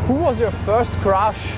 Who was your first crush?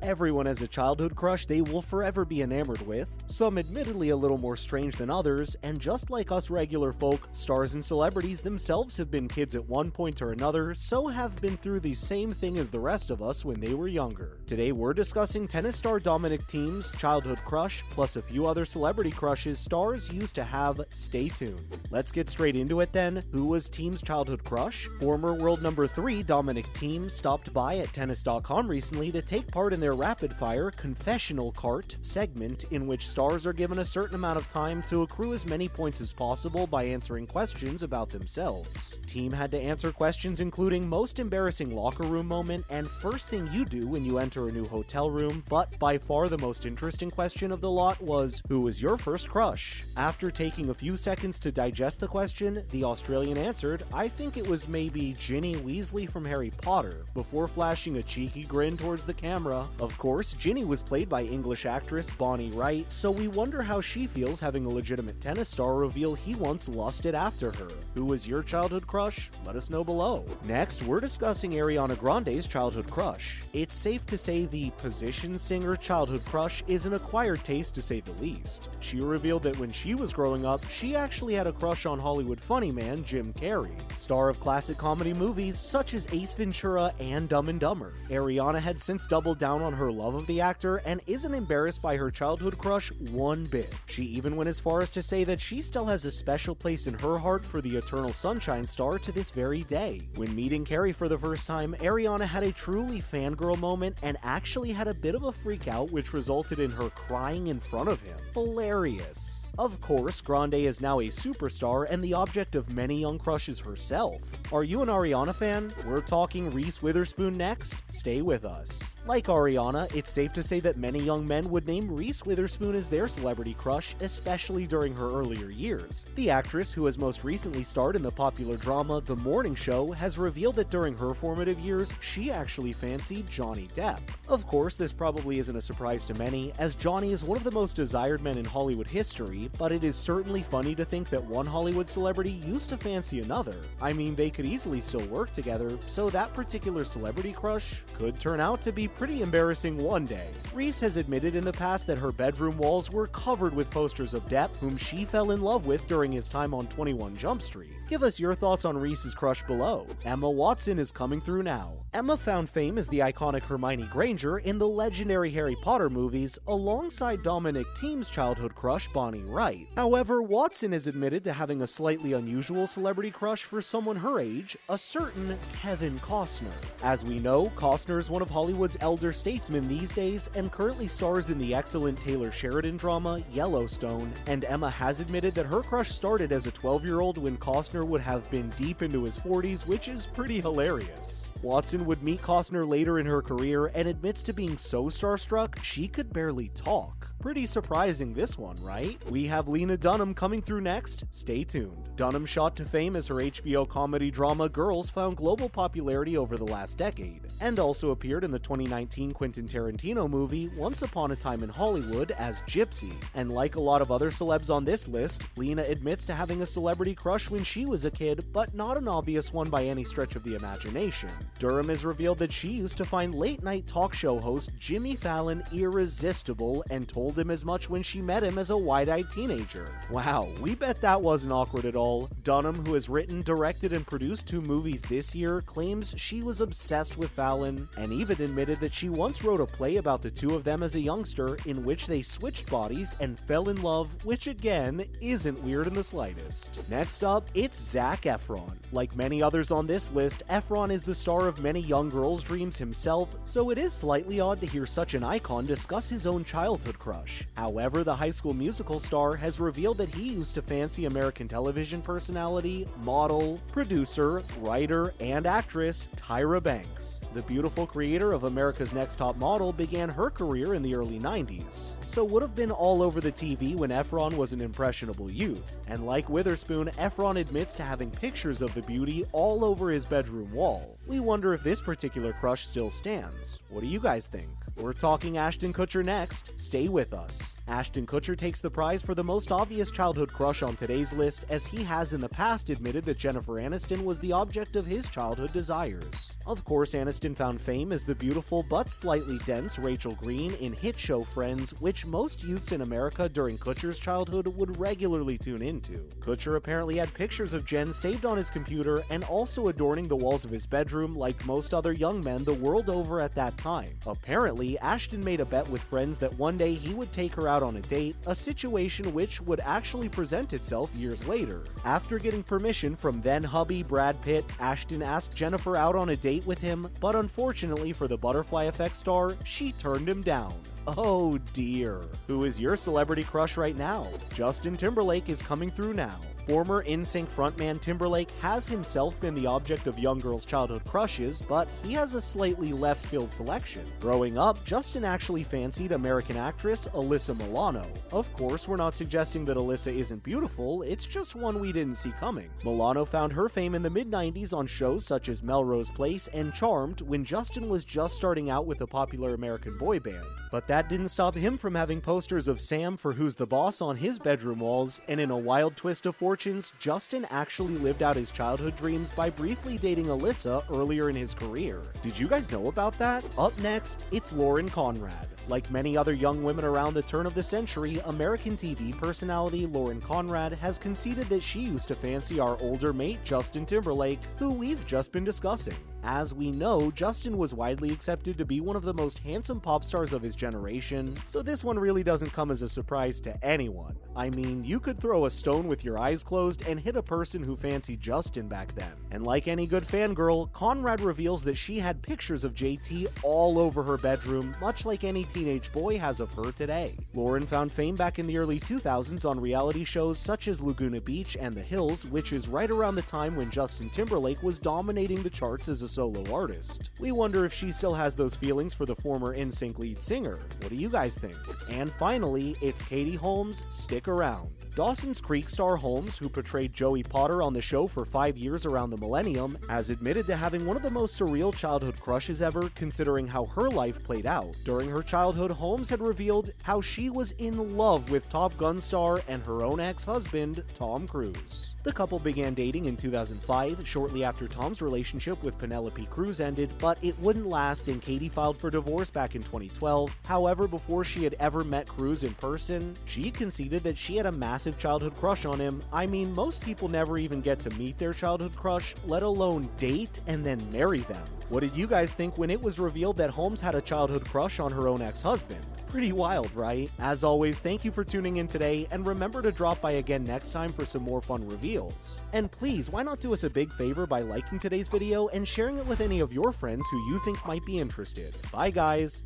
Everyone has a childhood crush they will forever be enamored with, some admittedly a little more strange than others, and just like us regular folk, stars and celebrities themselves have been kids at one point or another, so have been through the same thing as the rest of us when they were younger. Today we're discussing tennis star Dominic Thiem's childhood crush, plus a few other celebrity crushes stars used to have. Stay tuned. Let's get straight into it then. Who was Thiem's childhood crush? Former world number 3 Dominic Thiem stopped by at tennis.com recently to take part in their rapid-fire Confessional Cart segment, in which stars are given a certain amount of time to accrue as many points as possible by answering questions about themselves. Thiem had to answer questions including most embarrassing locker room moment and first thing you do when you enter a new hotel room, but by far the most interesting question of the lot was, who was your first crush? After taking a few seconds to digest the question, the Australian answered, I think it was maybe Ginny Weasley from Harry Potter, before flashing a cheeky grin towards the camera. Of course, Ginny was played by English actress Bonnie Wright, so we wonder how she feels having a legitimate tennis star reveal he once lusted after her. Who was your childhood crush? Let us know below. Next, we're discussing Ariana Grande's childhood crush. It's safe to say the position singer childhood crush is an acquired taste to say the least. She revealed that when she was growing up, she actually had a crush on Hollywood funny man Jim Carrey, star of classic comedy movies such as Ace Ventura and Dumb and Dumber. Ariana had since doubled down on her love of the actor and isn't embarrassed by her childhood crush one bit. She even went as far as to say that she still has a special place in her heart for the Eternal Sunshine star to this very day. When meeting Carrey for the first time, Ariana had a truly fangirl moment and actually had a bit of a freak out, which resulted in her crying in front of him. Hilarious. Of course, Grande is now a superstar and the object of many young crushes herself. Are you an Ariana fan? We're talking Reese Witherspoon next. Stay with us. Like Ariana, it's safe to say that many young men would name Reese Witherspoon as their celebrity crush, especially during her earlier years. The actress, who has most recently starred in the popular drama The Morning Show, has revealed that during her formative years, she actually fancied Johnny Depp. Of course, this probably isn't a surprise to many, as Johnny is one of the most desired men in Hollywood history, but it is certainly funny to think that one Hollywood celebrity used to fancy another. I mean, they could easily still work together, so that particular celebrity crush could turn out to be pretty embarrassing one day. Reese has admitted in the past that her bedroom walls were covered with posters of Depp, whom she fell in love with during his time on 21 Jump Street. Give us your thoughts on Reese's crush below. Emma Watson is coming through now. Emma found fame as the iconic Hermione Granger in the legendary Harry Potter movies, alongside Dominic Thiem's childhood crush Bonnie Wright. However, Watson has admitted to having a slightly unusual celebrity crush for someone her age, a certain Kevin Costner. As we know, Costner is one of Hollywood's elder statesmen these days and currently stars in the excellent Taylor Sheridan drama Yellowstone, and Emma has admitted that her crush started as a 12-year-old when Costner would have been deep into his 40s, which is pretty hilarious. Watson would meet Costner later in her career and admits to being so starstruck she could barely talk. Pretty surprising this one, right? We have Lena Dunham coming through next. Stay tuned. Dunham shot to fame as her HBO comedy drama Girls found global popularity over the last decade, and also appeared in the 2019 Quentin Tarantino movie Once Upon a Time in Hollywood as Gypsy. And like a lot of other celebs on this list, Lena admits to having a celebrity crush when she was a kid, but not an obvious one by any stretch of the imagination. Durham has revealed that she used to find late-night talk show host Jimmy Fallon irresistible and told him as much when she met him as a wide-eyed teenager. Wow, we bet that wasn't awkward at all. Dunham, who has written, directed, and produced 2 movies this year, claims she was obsessed with Fallon, and even admitted that she once wrote a play about the two of them as a youngster in which they switched bodies and fell in love, which again, isn't weird in the slightest. Next up, it's Zac Efron. Like many others on this list, Efron is the star of many young girls' dreams himself, so it is slightly odd to hear such an icon discuss his own childhood crush. However, the High School Musical star has revealed that he used to fancy American television personality, model, producer, writer, and actress Tyra Banks. The beautiful creator of America's Next Top Model began her career in the early 90s, so would have been all over the TV when Efron was an impressionable youth. And like Witherspoon, Efron admits to having pictures of the beauty all over his bedroom wall. We wonder if this particular crush still stands. What do you guys think? We're talking Ashton Kutcher next. Stay with us. Ashton Kutcher takes the prize for the most obvious childhood crush on today's list, as he has in the past admitted that Jennifer Aniston was the object of his childhood desires. Of course, Aniston found fame as the beautiful but slightly dense Rachel Green in hit show Friends, which most youths in America during Kutcher's childhood would regularly tune into. Kutcher apparently had pictures of Jen saved on his computer and also adorning the walls of his bedroom like most other young men the world over at that time. Apparently, Ashton made a bet with friends that one day he would take her out on a date, a situation which would actually present itself years later. After getting permission from then hubby Brad Pitt, Ashton asked Jennifer out on a date with him, but unfortunately for the Butterfly Effect star, she turned him down. Oh dear. Who is your celebrity crush right now? Justin Timberlake is coming through now. Former NSYNC frontman Timberlake has himself been the object of young girls' childhood crushes, but he has a slightly left-field selection. Growing up, Justin actually fancied American actress Alyssa Milano. Of course, we're not suggesting that Alyssa isn't beautiful, it's just one we didn't see coming. Milano found her fame in the mid-90s on shows such as Melrose Place and Charmed when Justin was just starting out with a popular American boy band. But that didn't stop him from having posters of Sam for Who's the Boss on his bedroom walls, and in a wild twist of fortunes, Justin actually lived out his childhood dreams by briefly dating Alyssa earlier in his career. Did you guys know about that? Up next, it's Lauren Conrad. Like many other young women around the turn of the century, American TV personality Lauren Conrad has conceded that she used to fancy our older mate Justin Timberlake, who we've just been discussing. As we know, Justin was widely accepted to be one of the most handsome pop stars of his generation, so this one really doesn't come as a surprise to anyone. I mean, you could throw a stone with your eyes closed and hit a person who fancied Justin back then. And like any good fangirl, Conrad reveals that she had pictures of JT all over her bedroom, much like any teenage boy has of her today. Lauren found fame back in the early 2000s on reality shows such as Laguna Beach and The Hills, which is right around the time when Justin Timberlake was dominating the charts as a solo artist. We wonder if she still has those feelings for the former NSYNC lead singer. What do you guys think? And finally, it's Katie Holmes. Stick around. Dawson's Creek star Holmes, who portrayed Joey Potter on the show for 5 years around the millennium, has admitted to having one of the most surreal childhood crushes ever, considering how her life played out. During her childhood, Holmes had revealed how she was in love with Top Gun star and her own ex-husband, Tom Cruise. The couple began dating in 2005, shortly after Tom's relationship with Penelope Cruz ended, but it wouldn't last and Katie filed for divorce back in 2012. However, before she had ever met Cruz in person, she conceded that she had a massive childhood crush on him. I mean, most people never even get to meet their childhood crush, let alone date and then marry them. What did you guys think when it was revealed that Holmes had a childhood crush on her own ex-husband? Pretty wild, right? As always, thank you for tuning in today, and remember to drop by again next time for some more fun reveals. And please, why not do us a big favor by liking today's video and sharing it with any of your friends who you think might be interested. Bye guys!